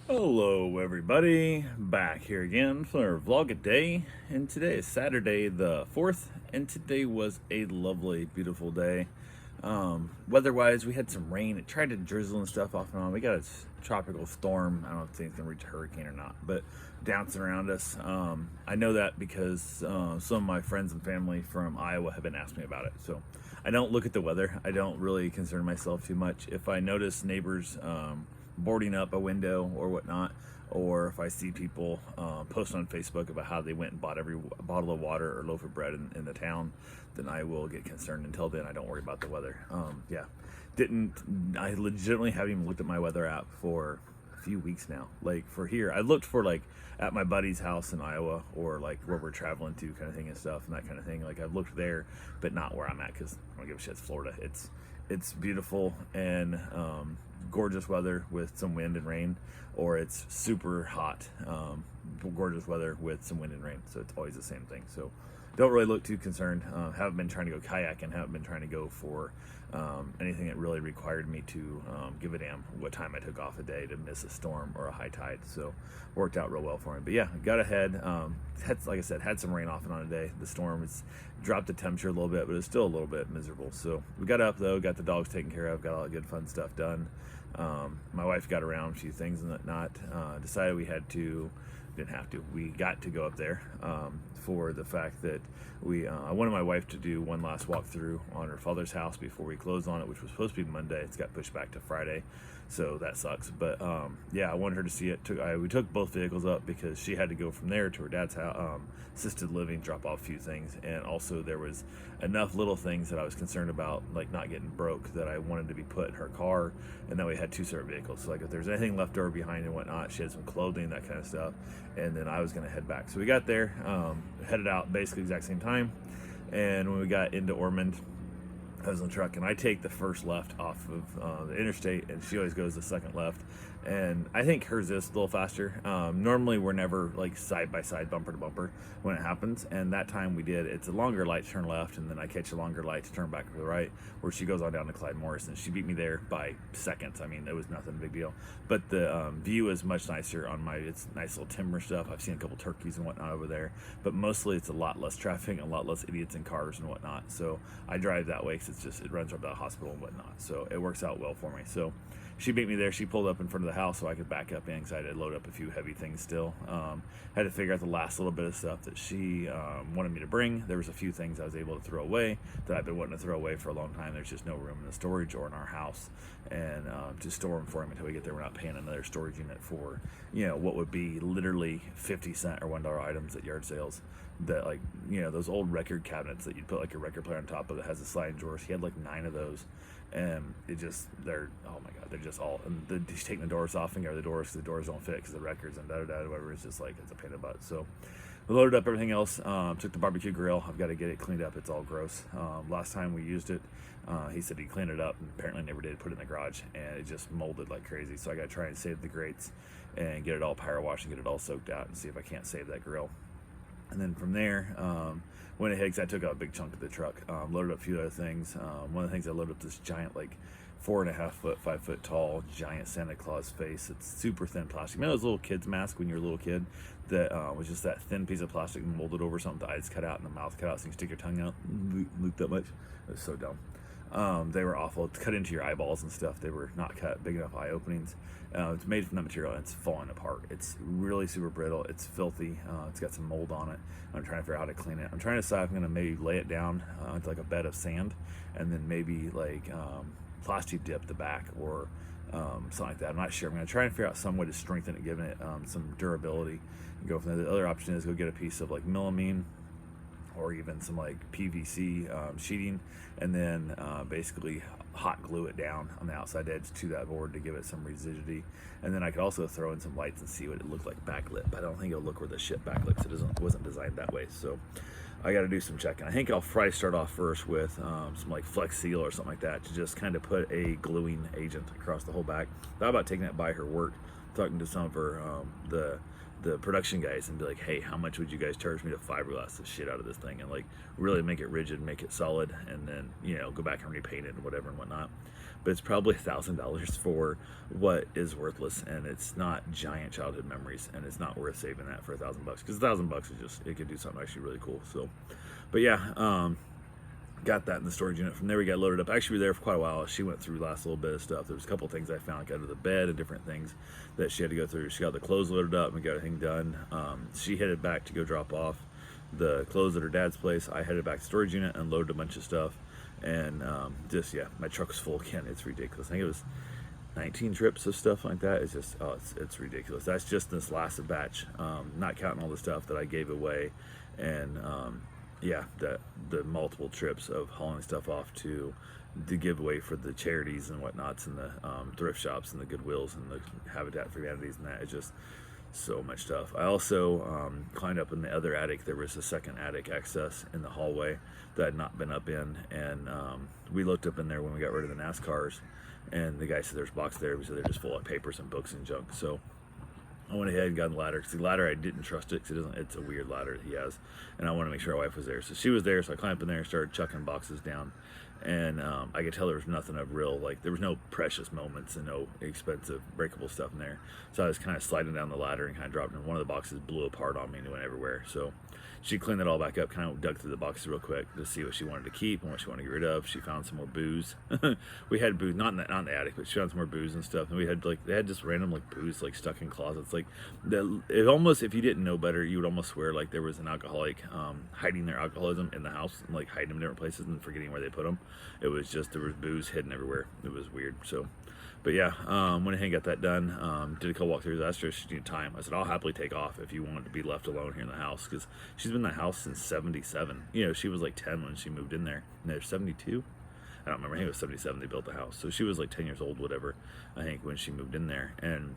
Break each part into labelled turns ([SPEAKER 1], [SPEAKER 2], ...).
[SPEAKER 1] Hello, everybody. Back here again for our vlog a day. And today is Saturday the 4th, and today was a lovely, beautiful day. Weather-wise, we had some rain. It tried to drizzle and stuff off and on. We got a tropical storm. I don't know if it's going to reach a hurricane or not, but bouncing around us. I know that because some of my friends and family from Iowa have been asking me about it. So I don't look at the weather. I don't really concern myself too much. If I notice neighbors boarding up a window or whatnot, or if I see people post on Facebook about how they went and bought every bottle of water or loaf of bread in the town, then I will get concerned. Until then, I don't worry about the weather. I legitimately haven't even looked at my weather app for a few weeks now. Like for here, I looked for like at my buddy's house in Iowa, or like where we're traveling to, kind of thing and stuff and that kind of thing. Like I've looked there, but not where I'm at, because I don't give a shit. It's Florida. It's beautiful and gorgeous weather with some wind and rain, or it's super hot, gorgeous weather with some wind and rain. So it's always the same thing. So don't really look too concerned. Haven't been trying to go kayaking, haven't been trying to go for anything that really required me to give a damn what time I took off a day to miss a storm or a high tide. So worked out real well for me. But yeah, got ahead. Like I said, had some rain off and on today. The storm has dropped the temperature a little bit, but it's still a little bit miserable. So we got up though, got the dogs taken care of, got all the good fun stuff done. My wife got around a few things and whatnot. Decided we had to, didn't have to, we got to go up there for the fact that I wanted my wife to do one last walkthrough on her father's house before we closed on it, which was supposed to be Monday. It's got pushed back to Friday, so that sucks. But yeah, I wanted her to see it. We took both vehicles up because she had to go from there to her dad's house, assisted living, drop off a few things, and also there was enough little things that I was concerned about, like not getting broke, that I wanted to be put in her car, and then we had two separate vehicles. So like if there's anything left over behind and whatnot, she had some clothing, that kind of stuff, and then I was going to head back. So we got there, headed out basically exact same time, and when we got into Ormond, I was in the truck, and I take the first left off of the interstate, and she always goes the second left. And I think hers is a little faster. Normally, we're never like side by side, bumper to bumper when it happens. And that time we did. It's a longer light to turn left, and then I catch a longer light to turn back to the right, where she goes on down to Clyde Morris, and she beat me there by seconds. I mean, it was nothing big deal. But the view is much nicer on it's nice little timber stuff. I've seen a couple turkeys and whatnot over there, but mostly it's a lot less traffic, a lot less idiots in cars and whatnot. So I drive that way because it runs up to the hospital and whatnot. So it works out well for me. So she beat me there. She pulled up in front of the house so I could back up in, because I had to load up a few heavy things still. Had to figure out the last little bit of stuff that she wanted me to bring. There was a few things I was able to throw away that I've been wanting to throw away for a long time. There's just no room in the storage or in our house, and to store them for him until we get there. We're not paying another storage unit for, what would be literally 50-cent or $1 items at yard sales. That, like, those old record cabinets that you'd put like your record player on top of, that has a sliding drawers. He had like 9 of those, and they're, oh my god, they're just all, and he's taking the doors off and get the doors because the doors don't fit because the records and whatever. It's just like, it's a pain in the butt. So we loaded up everything else. Took the barbecue grill. I've got to get it cleaned up. It's all gross. Last time we used it, he said he cleaned it up, and apparently never did. Put it in the garage, and it just molded like crazy. So I got to try and save the grates and get it all power washed and get it all soaked out, and see if I can't save that grill. And then from there, went ahead, because I took out a big chunk of the truck, loaded up a few other things. One of the things I loaded up, this giant, like 4.5 foot, 5 foot tall, giant Santa Claus face. It's super thin plastic. Remember those little kids' masks when you were a little kid, that was just that thin piece of plastic molded over something, the eyes cut out and the mouth cut out so you can stick your tongue out, loop that much. It was so dumb. They were awful. It's cut into your eyeballs and stuff. They were not cut big enough eye openings. It's made from that material, and it's falling apart. It's really super brittle. It's filthy. It's got some mold on it. I'm trying to figure out how to clean it. I'm trying to decide if I'm going to maybe lay it down into like a bed of sand, and then maybe like plastic dip the back, or something like that. I'm not sure. I'm going to try and figure out some way to strengthen it, giving it some durability, and go from there. The other option is go get a piece of like melamine, or even some like PVC sheeting, and then basically hot glue it down on the outside edge to that board to give it some rigidity. And then I could also throw in some lights and see what it looked like backlit, but I don't think it'll look where the shit backlit, because it wasn't designed that way. So I got to do some checking. I think I'll probably start off first with some like Flex Seal or something like that, to just kind of put a gluing agent across the whole back. Thought about taking that by her work, talking to some of her the production guys, and be like, hey, how much would you guys charge me to fiberglass the shit out of this thing, and like really make it rigid, make it solid, and then go back and repaint it and whatever and whatnot. but it's probably $1,000 for what is worthless, and it's not giant childhood memories, and it's not worth saving that for $1,000 because $1,000 is just, it could do something actually really cool. So, but yeah, got that in the storage unit. From there we got loaded up. Actually, we were there for quite a while. She went through the last little bit of stuff. There was a couple things I found, like under the bed and different things that she had to go through. She got the clothes loaded up and got everything done. She headed back to go drop off the clothes at her dad's place. I headed back to the storage unit and loaded a bunch of stuff. And just, yeah, my truck was full again. It's ridiculous. I think it was 19 trips of stuff like that. It's just, oh, it's ridiculous. That's just this last batch, not counting all the stuff that I gave away. And yeah, the multiple trips of hauling stuff off to give away for the charities and whatnots and the thrift shops and the Goodwills and the Habitat for Humanities and that. It's just so much stuff. I also climbed up in the other attic. There was a second attic access in the hallway that had not been up in, and we looked up in there when we got rid of the NASCARs, and the guy said there's a box there. We said they're just full of papers and books and junk. So I went ahead and got the ladder, because the ladder, I didn't trust it, because it's a weird ladder he has, and I wanted to make sure our wife was there. So she was there, so I climbed up in there and started chucking boxes down, and I could tell there was nothing of real, like, there was no precious moments and no expensive breakable stuff in there. So I was kind of sliding down the ladder and kind of dropping, and one of the boxes blew apart on me and it went everywhere. So she cleaned it all back up, kind of dug through the boxes real quick to see what she wanted to keep and what she wanted to get rid of. She found some more booze. We had booze, not in the attic, but she found some more booze and stuff. And we had, like, they had just random, like, booze, like, stuck in closets. Like, it almost, if you didn't know better, you would almost swear, like, there was an alcoholic hiding their alcoholism in the house, and, like, hiding them in different places and forgetting where they put them. It was just, there was booze hidden everywhere. It was weird. So, but yeah, went ahead and got that done. Did a couple walkthroughs. I asked her if she needed time. I said, I'll happily take off if you want to be left alone here in the house, because she's been in the house since 77. You know, she was like 10 when she moved in there. And they're 72. I don't remember. I think it was 77 they built the house. So she was like 10 years old, whatever, I think, when she moved in there. And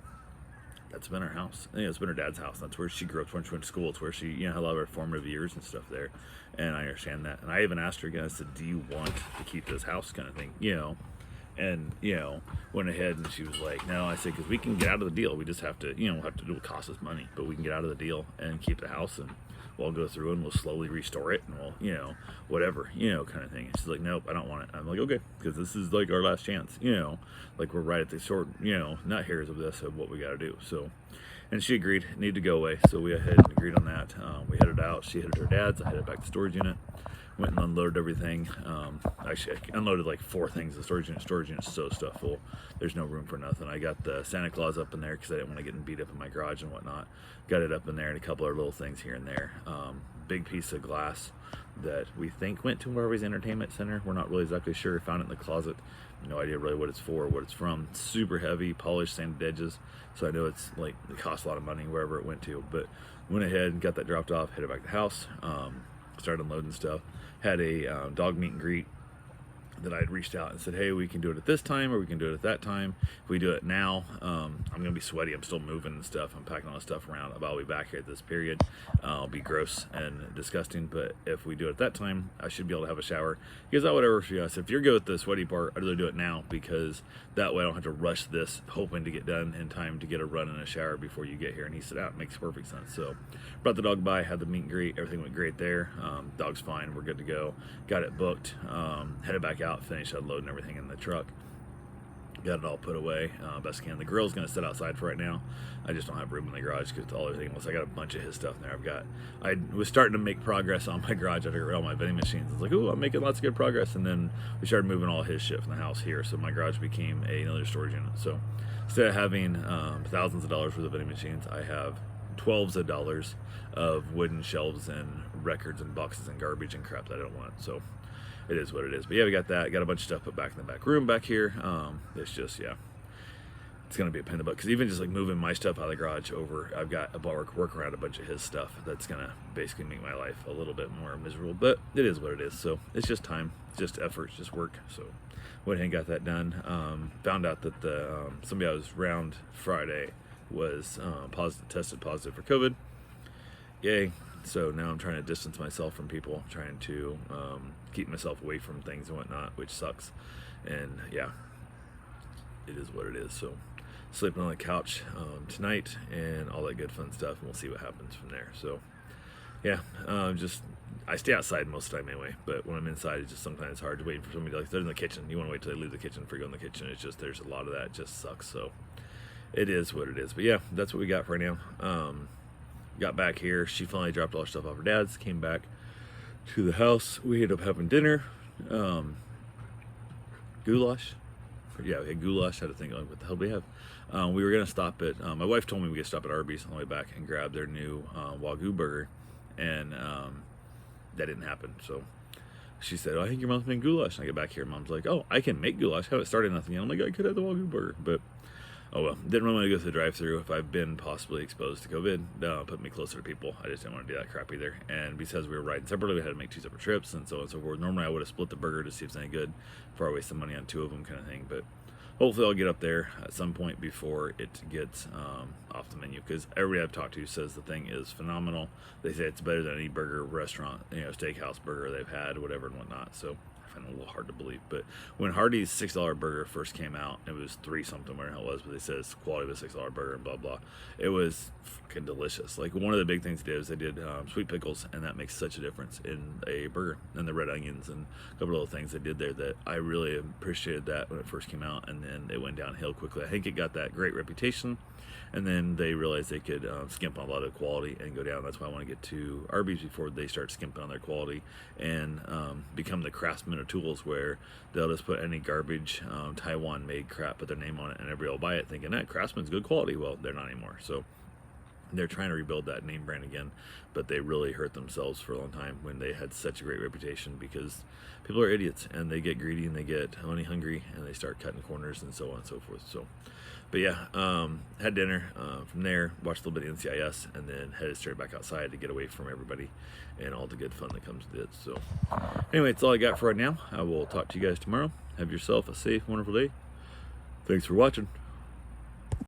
[SPEAKER 1] that's been her house. You know, it's been her dad's house. That's where she grew up, when she went to school. It's where she, you know, had a lot of her formative years and stuff there. And I understand that. And I even asked her again, I said, do you want to keep this house, kind of thing, you know? And, you know, went ahead and she was like, no. I said, because we can get out of the deal. We just have to, you know, have to do what costs us money. But we can get out of the deal and keep the house, and we'll go through and we'll slowly restore it, and we'll, you know, whatever, you know, kind of thing. And she's like, nope, I don't want it. I'm like, okay, because this is like our last chance, you know, like we're right at the short, you know, not hairs of this, of what we got to do. So, and she agreed, need to go away. So we ahead and agreed on that. We headed out. She headed to her dad's. I headed back to the storage unit. Went and unloaded everything. Actually, I unloaded like 4 things in the storage unit. Storage unit's so stuff full. There's no room for nothing. I got the Santa Claus up in there because I didn't want to get beat up in my garage and whatnot. Got it up in there, and a couple other little things here and there. Big piece of glass that we think went to Harvey's Entertainment Center. We're not really exactly sure. Found it in the closet. No idea really what it's for, what it's from. Super heavy, polished, sanded edges. So I know it's like, it cost a lot of money wherever it went to. But went ahead and got that dropped off, headed back to the house, started unloading stuff. Had a dog meet and greet that I'd reached out and said, hey, we can do it at this time, or we can do it at that time. If we do it now, I'm gonna be sweaty. I'm still moving and stuff. I'm packing all this stuff around. I'll be back here at this period. I'll be gross and disgusting. But if we do it at that time, I should be able to have a shower. Because that whatever for you. So if you're good with the sweaty part, I'd rather do it now, because that way I don't have to rush this, hoping to get done in time to get a run in a shower before you get here. And he said, it makes perfect sense. So brought the dog by, had the meet and greet. Everything went great there. Dog's fine. We're good to go. Got it booked. Headed back out, finished unloading everything in the truck, got it all put away best I can. The grill's gonna sit outside for right now. I just don't have room in the garage because all everything else, I got a bunch of his stuff in there. I was starting to make progress on my garage after all my vending machines. I was like, oh, I'm making lots of good progress, and then we started moving all his shit from the house here, so my garage became another storage unit. So instead of having thousands of dollars worth of vending machines, I have 12s of dollars of wooden shelves and records and boxes and garbage and crap that I don't want. So it is what it is. But yeah, we got that. Got a bunch of stuff put back in the back room back here. It's just, yeah, it's going to be a pain in the butt. Because even just like moving my stuff out of the garage over, I've got a work around a bunch of his stuff. That's going to basically make my life a little bit more miserable. But it is what it is. So it's just time. It's just effort. It's just work. So went ahead and got that done. Found out that the somebody I was around Friday was tested positive for COVID. Yay. So now I'm trying to distance myself from people, trying to keep myself away from things and whatnot, which sucks. And yeah, it is what it is. So sleeping on the couch tonight and all that good fun stuff, and we'll see what happens from there. So yeah, just I stay outside most of the time anyway, but when I'm inside, it's just sometimes hard to wait for somebody. Like, they're in the kitchen. You want to wait till they leave the kitchen before you go in the kitchen. It's just, there's a lot of that. It just sucks. So it is what it is. But yeah, that's what we got for right now. Got back here. She finally dropped all her stuff off her dad's, came back to the house. We ended up having dinner. Goulash. Yeah, we had goulash. I had to think, like, what the hell do we have? We were going to stop at, my wife told me we could stop at Arby's on the way back and grab their new Wagyu burger. And that didn't happen. So she said, oh, I think your mom's making goulash. And I get back here, mom's like, oh, I can make goulash. I haven't started nothing yet. I'm like, I could have the Wagyu burger. But, oh well. Didn't really want to go through the drive-thru. If I've been possibly exposed to COVID, put me closer to people. I just didn't want to do that crap either. And because we were riding separately, we had to make 2 separate trips and so on and so forth. Normally, I would have split the burger to see if it's any good before I waste some money on 2 of them kind of thing. But hopefully I'll get up there at some point before it gets off the menu, because everybody I've talked to says the thing is phenomenal. They say it's better than any burger restaurant, steakhouse burger they've had, whatever and whatnot. So I find it a little hard to believe. But when Hardee's $6 burger first came out, it was 3 something, whatever it was, but they said it's quality of a $6 burger and blah blah. It was fucking delicious. Like, one of the big things they did is they did sweet pickles, and that makes such a difference in a burger. And the red onions and a couple of little things they did there that I really appreciated that when it first came out, and then it went downhill quickly. I think it got that great reputation, and then they realized they could skimp on a lot of quality and go down. That's why I want to get to Arby's before they start skimping on their quality and become the Craftsman of tools, where they'll just put any garbage Taiwan made crap, put their name on it, and everybody will buy it thinking that Craftsman's good quality. Well, they're not anymore. So they're trying to rebuild that name brand again, but they really hurt themselves for a long time when they had such a great reputation, because people are idiots and they get greedy and they get money hungry and they start cutting corners and so on and so forth. So, but yeah, had dinner from there, watched a little bit of NCIS, and then headed straight back outside to get away from everybody and all the good fun that comes with it. So anyway, that's all I got for right now. I will talk to you guys tomorrow. Have yourself a safe, wonderful day. Thanks for watching.